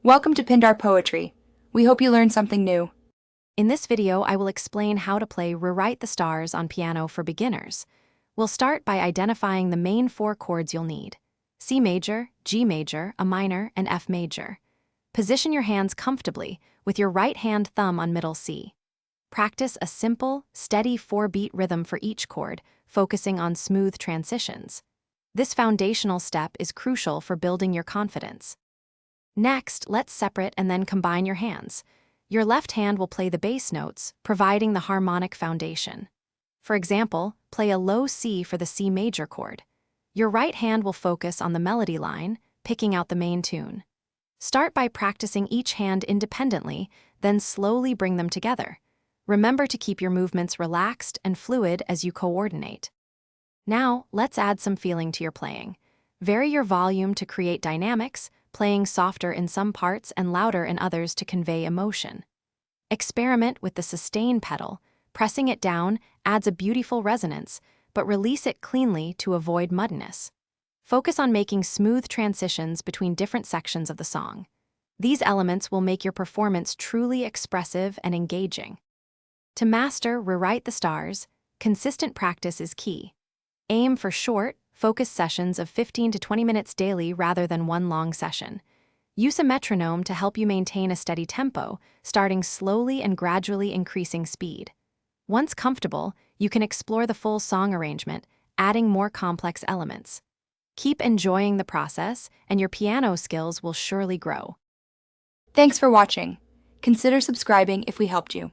Welcome to Pindar Poetry. We hope you learned something new. In this video, I will explain how to play Rewrite the Stars on piano for beginners. We'll start by identifying the main 4 chords you'll need: C major, G major, A minor, and F major. Position your hands comfortably with your right hand thumb on middle C. Practice a simple, steady 4-beat rhythm for each chord, focusing on smooth transitions. This foundational step is crucial for building your confidence. Next, let's separate and then combine your hands. Your left hand will play the bass notes, providing the harmonic foundation. For example, play a low C for the C major chord. Your right hand will focus on the melody line, picking out the main tune. Start by practicing each hand independently, then slowly bring them together. Remember to keep your movements relaxed and fluid as you coordinate. Now, let's add some feeling to your playing. Vary your volume to create dynamics, playing softer in some parts and louder in others to convey emotion. Experiment with the sustain pedal. Pressing it down adds a beautiful resonance, but release it cleanly to avoid muddiness. Focus on making smooth transitions between different sections of the song. These elements will make your performance truly expressive and engaging. To master Rewrite the Stars, consistent practice is key. Aim for short, focused sessions of 15 to 20 minutes daily rather than one long session. Use a metronome to help you maintain a steady tempo, starting slowly and gradually increasing speed. Once comfortable, you can explore the full song arrangement, adding more complex elements. Keep enjoying the process, and your piano skills will surely grow. Thanks for watching. Consider subscribing if we helped you.